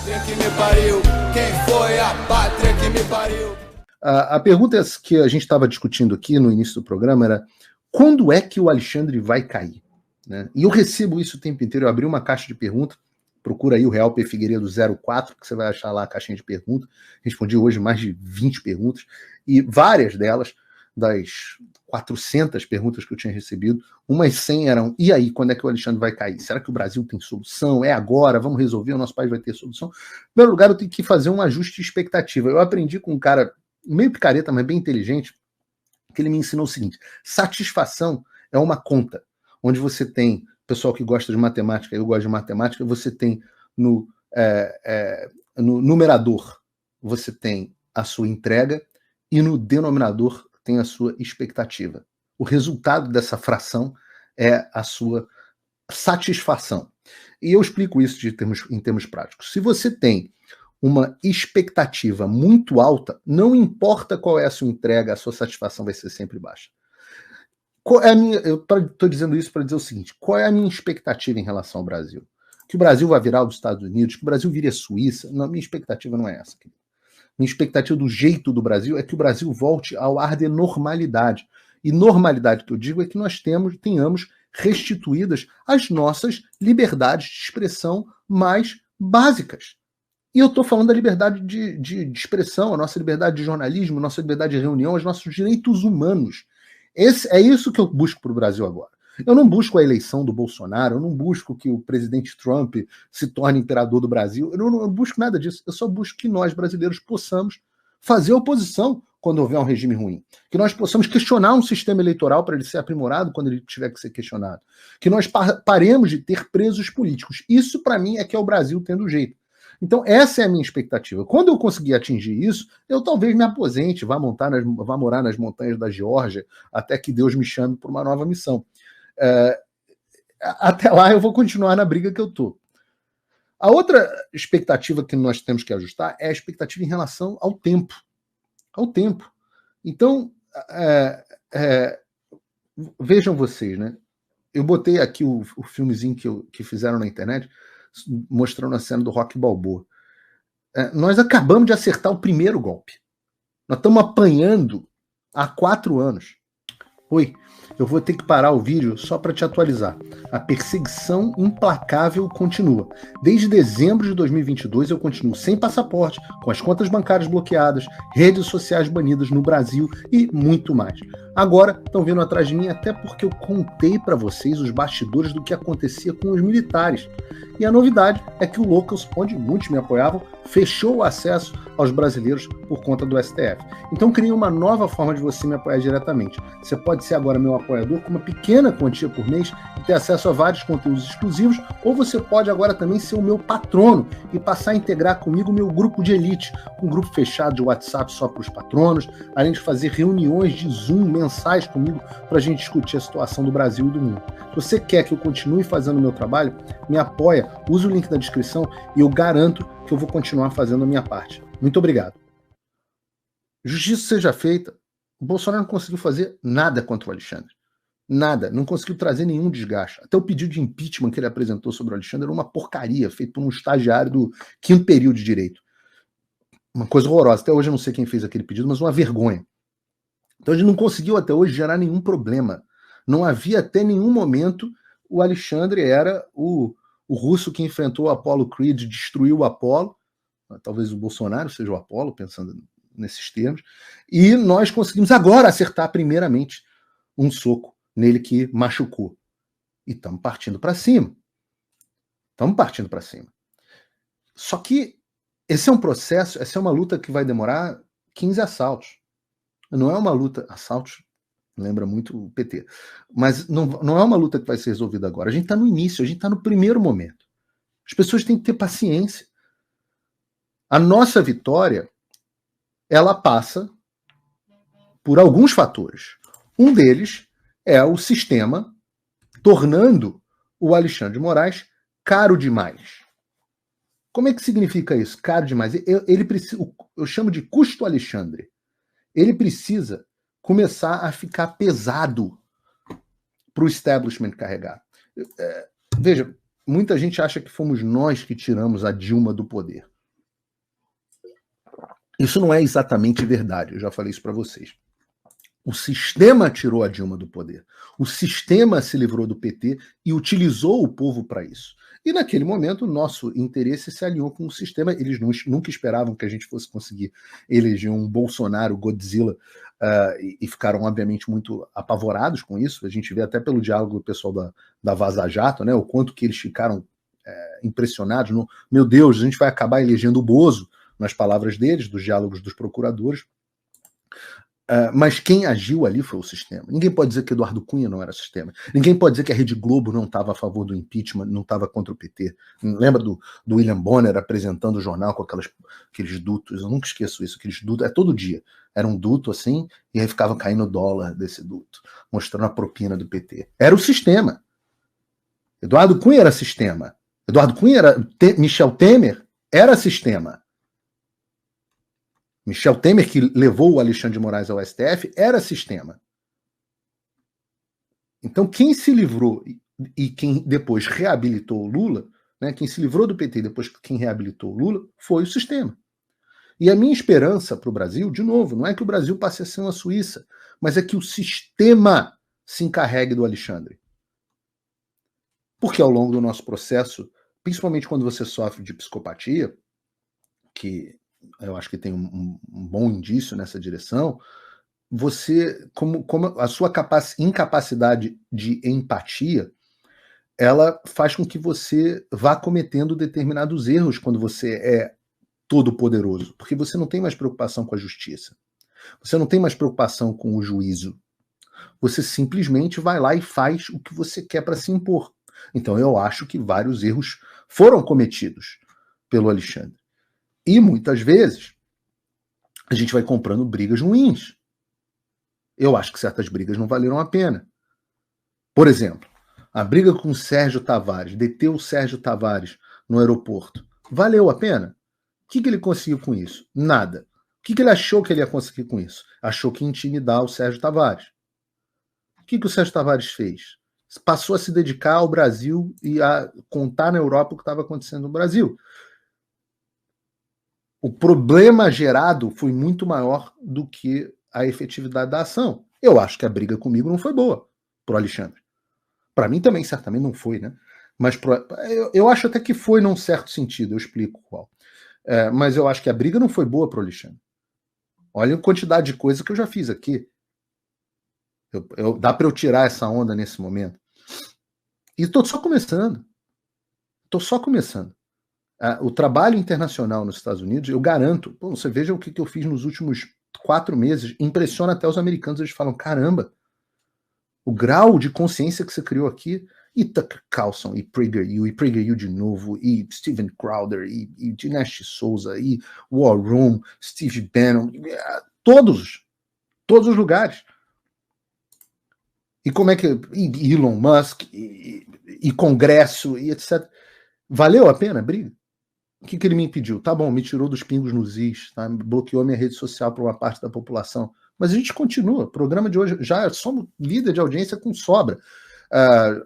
Pátria que me pariu, quem foi a pátria que me pariu? A pergunta que a gente estava discutindo aqui no início do programa era: quando é que o Alexandre vai cair? Né? E eu recebo isso o tempo inteiro. Eu abri uma caixa de perguntas, procura aí o Real P. Figueiredo 04, que você vai achar lá a caixinha de perguntas. Respondi hoje mais de 20 perguntas, e várias delas, das 400 perguntas que eu tinha recebido, umas 100 eram: e aí, quando é que o Alexandre vai cair? Será que o Brasil tem solução? É agora? Vamos resolver? O nosso país vai ter solução? Em primeiro lugar, eu tenho que fazer um ajuste de expectativa. Eu aprendi com um cara meio picareta, mas bem inteligente, que ele me ensinou o seguinte: satisfação é uma conta, onde você tem, pessoal que gosta de matemática, eu gosto de matemática, você tem no numerador, você tem a sua entrega, e no denominador tem a sua expectativa. O resultado dessa fração é a sua satisfação. E eu explico isso em termos práticos. Se você tem uma expectativa muito alta, não importa qual é a sua entrega, a sua satisfação vai ser sempre baixa. Eu estou dizendo isso para dizer o seguinte: qual é a minha expectativa em relação ao Brasil? Que o Brasil vai virar os Estados Unidos, que o Brasil vire a Suíça? Não, minha expectativa não é essa. Minha expectativa do jeito do Brasil é que o Brasil volte ao ar de normalidade. E normalidade que eu digo é que nós tenhamos restituídas as nossas liberdades de expressão mais básicas. E eu estou falando da liberdade de expressão, a nossa liberdade de jornalismo, a nossa liberdade de reunião, os nossos direitos humanos. É isso que eu busco para o Brasil agora. Eu não busco a eleição do Bolsonaro, eu não busco que o presidente Trump se torne imperador do Brasil, eu não busco nada disso. Eu só busco que nós, brasileiros, possamos fazer oposição quando houver um regime ruim. Que nós possamos questionar um sistema eleitoral para ele ser aprimorado quando ele tiver que ser questionado. Que nós paremos de ter presos políticos. Isso, para mim, é que é o Brasil tendo jeito. Então, essa é a minha expectativa. Quando eu conseguir atingir isso, eu talvez me aposente, vá morar nas montanhas da Geórgia, até que Deus me chame por uma nova missão. Até lá eu vou continuar na briga que eu tô. A outra expectativa que nós temos que ajustar é a expectativa em relação ao tempo. Ao tempo. Então, vejam vocês, né? Eu botei aqui o filmezinho que fizeram na internet, mostrando a cena do Rocky Balboa. Nós acabamos de acertar o primeiro golpe. Nós estamos apanhando há 4 anos. Oi, eu vou ter que parar o vídeo só para te atualizar. A perseguição implacável continua. Desde dezembro de 2022 eu continuo sem passaporte, com as contas bancárias bloqueadas, redes sociais banidas no Brasil e muito mais. Agora estão vindo atrás de mim até porque eu contei para vocês os bastidores do que acontecia com os militares. E a novidade é que o Locals, onde muitos me apoiavam, fechou o acesso aos brasileiros por conta do STF. Então criei uma nova forma de você me apoiar diretamente. Você pode ser agora meu apoiador com uma pequena quantia por mês e ter acesso a vários conteúdos exclusivos, ou você pode agora também ser o meu patrono e passar a integrar comigo o meu grupo de elite, um grupo fechado de WhatsApp só para os patronos, além de fazer reuniões de Zoom mensais comigo para a gente discutir a situação do Brasil e do mundo. Se você quer que eu continue fazendo o meu trabalho, me apoia, use o link na descrição e eu garanto que eu vou continuar fazendo a minha parte. Muito obrigado. Justiça seja feita. O Bolsonaro não conseguiu fazer nada contra o Alexandre. Nada. Não conseguiu trazer nenhum desgaste. Até o pedido de impeachment que ele apresentou sobre o Alexandre era uma porcaria, feito por um estagiário do 5º período de direito. Uma coisa horrorosa. Até hoje eu não sei quem fez aquele pedido, mas uma vergonha. Então a gente não conseguiu até hoje gerar nenhum problema. Não havia até nenhum momento o Alexandre era o russo que enfrentou o Apollo Creed, destruiu o Apollo. Talvez o Bolsonaro seja o Apollo, pensando nesses termos. E nós conseguimos agora acertar primeiramente um soco nele que machucou. E estamos partindo para cima. Estamos partindo para cima. Só que esse é um processo, essa é uma luta que vai demorar 15 assaltos. Não é uma luta... Assaltos lembra muito o PT. Mas não é uma luta que vai ser resolvida agora. A gente está no início, a gente está no primeiro momento. As pessoas têm que ter paciência. A nossa vitória, ela passa por alguns fatores. Um deles é o sistema tornando o Alexandre de Moraes caro demais. Como é que significa isso? Caro demais. Ele precisa, eu chamo de custo Alexandre. Ele precisa começar a ficar pesado para o establishment carregar. Veja, muita gente acha que fomos nós que tiramos a Dilma do poder. Isso não é exatamente verdade, eu já falei isso para vocês. O sistema tirou a Dilma do poder. O sistema se livrou do PT e utilizou o povo para isso. E naquele momento, o nosso interesse se alinhou com o sistema. Eles nunca esperavam que a gente fosse conseguir eleger um Bolsonaro Godzilla e ficaram, obviamente, muito apavorados com isso. A gente vê até pelo diálogo do pessoal da Vaza Jato, né, o quanto que eles ficaram impressionados. Meu Deus, a gente vai acabar elegendo o Bozo, nas palavras deles, dos diálogos dos procuradores. Mas quem agiu ali foi o sistema. Ninguém pode dizer que Eduardo Cunha não era sistema. Ninguém pode dizer que a Rede Globo não estava a favor do impeachment, não estava contra o PT. Lembra do William Bonner apresentando o jornal com aqueles dutos? Eu nunca esqueço isso. Aqueles dutos, todo dia. Era um duto assim, e aí ficava caindo dólar desse duto, mostrando a propina do PT. Era o sistema. Eduardo Cunha era sistema. Eduardo Cunha era. Michel Temer era sistema. Michel Temer, que levou o Alexandre de Moraes ao STF, era sistema. Então, quem se livrou e quem depois reabilitou o Lula, né, quem se livrou do PT e depois quem reabilitou o Lula, foi o sistema. E a minha esperança para o Brasil, de novo, não é que o Brasil passe a ser uma Suíça, mas é que o sistema se encarregue do Alexandre. Porque ao longo do nosso processo, principalmente quando você sofre de psicopatia, que eu acho que tem um bom indício nessa direção, você, como a sua incapacidade de empatia, ela faz com que você vá cometendo determinados erros quando você é todo poderoso, porque você não tem mais preocupação com a justiça, você não tem mais preocupação com o juízo, você simplesmente vai lá e faz o que você quer para se impor. Então eu acho que vários erros foram cometidos pelo Alexandre. E muitas vezes a gente vai comprando brigas ruins. Eu acho que certas brigas não valeram a pena. Por exemplo, a briga com o Sérgio Tavares, deter o Sérgio Tavares no aeroporto, valeu a pena? O que ele conseguiu com isso? Nada. O que ele achou que ele ia conseguir com isso? Achou que ia intimidar o Sérgio Tavares. O que o Sérgio Tavares fez? Passou a se dedicar ao Brasil e a contar na Europa o que estava acontecendo no Brasil. O problema gerado foi muito maior do que a efetividade da ação. Eu acho que a briga comigo não foi boa pro Alexandre. Para mim também certamente não foi, né? Mas eu acho até que foi num certo sentido, eu explico qual. Mas eu acho que a briga não foi boa pro Alexandre. Olha a quantidade de coisa que eu já fiz aqui. Dá para eu tirar essa onda nesse momento. E estou só começando. Estou só começando. O trabalho internacional nos Estados Unidos, eu garanto, você veja o que eu fiz nos últimos 4 meses, impressiona até os americanos, eles falam, caramba, o grau de consciência que você criou aqui, e Tucker Carlson, e PragerU de novo, e Steven Crowder, e Dinesh Souza, e War Room, Steve Bannon, todos os lugares. E como é que... E Elon Musk, e Congresso, e etc. Valeu a pena a briga? O que ele me impediu? Tá bom, me tirou dos pingos nos is, tá? Bloqueou minha rede social para uma parte da população. Mas a gente continua. O programa de hoje já somos líder de audiência com sobra.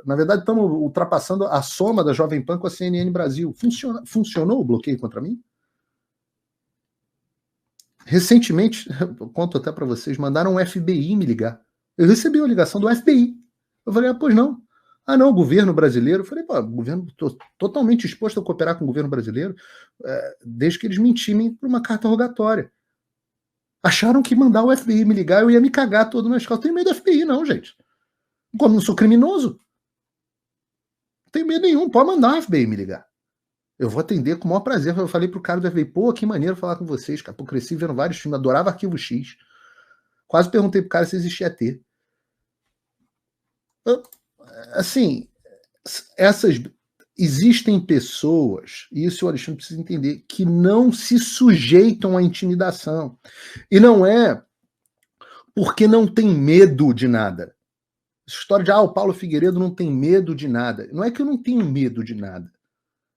Na verdade, estamos ultrapassando a soma da Jovem Pan com a CNN Brasil. Funcionou o bloqueio contra mim? Recentemente, eu conto até para vocês, mandaram um FBI me ligar. Eu recebi uma ligação do FBI. Eu falei, pois não. Não, o governo brasileiro. Eu falei, pô, o governo, estou totalmente disposto a cooperar com o governo brasileiro, desde que eles me intimem por uma carta rogatória. Acharam que mandar o FBI me ligar, eu ia me cagar todo na escola. Não tenho medo do FBI, não, gente. Como não sou criminoso, não tenho medo nenhum. Pode mandar o FBI me ligar. Eu vou atender com o maior prazer. Eu falei pro cara do FBI, pô, que maneiro falar com vocês, cara. Pô, cresci vendo vários filmes, adorava Arquivo X. Quase perguntei pro cara se existia ET. Assim, existem pessoas, e isso o Alexandre precisa entender, que não se sujeitam à intimidação. E não é porque não tem medo de nada. Essa história de, o Paulo Figueiredo não tem medo de nada. Não é que eu não tenho medo de nada.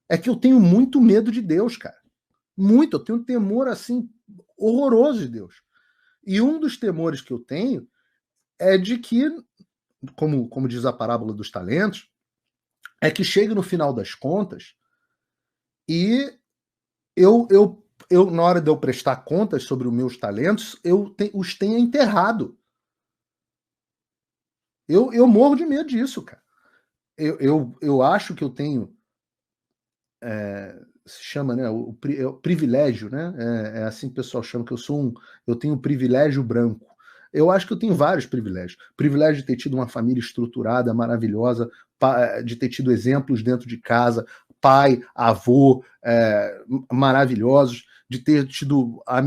É que eu tenho muito medo de Deus, cara. Muito. Eu tenho um temor, assim, horroroso de Deus. E um dos temores que eu tenho é de que, como diz a parábola dos talentos, é que chegue no final das contas e eu na hora de eu prestar contas sobre os meus talentos, os tenha enterrado. Eu morro de medo disso, cara. Eu acho que eu tenho, se chama, né, o privilégio, né? É assim que o pessoal chama, que eu tenho um privilégio branco. Eu acho que eu tenho vários privilégios. Privilégio de ter tido uma família estruturada, maravilhosa, de ter tido exemplos dentro de casa, pai, avô, maravilhosos, de ter tido a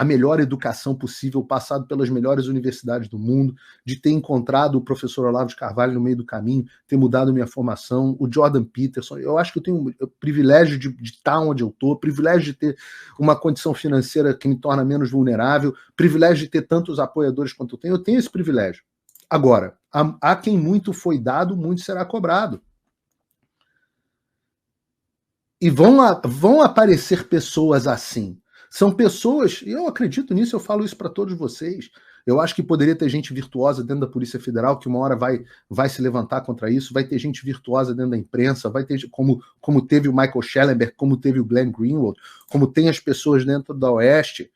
melhor educação possível, passado pelas melhores universidades do mundo, de ter encontrado o professor Olavo de Carvalho no meio do caminho, ter mudado minha formação, o Jordan Peterson. Eu acho que eu tenho o privilégio de estar onde eu estou, privilégio de ter uma condição financeira que me torna menos vulnerável, privilégio de ter tantos apoiadores quanto eu tenho esse privilégio. Agora, a quem muito foi dado, muito será cobrado. E vão aparecer pessoas assim. São pessoas, e eu acredito nisso, eu falo isso para todos vocês. Eu acho que poderia ter gente virtuosa dentro da Polícia Federal, que uma hora vai se levantar contra isso, vai ter gente virtuosa dentro da imprensa, vai ter como teve o Michael Schellenberg, como teve o Glenn Greenwald, como tem as pessoas dentro da Oeste,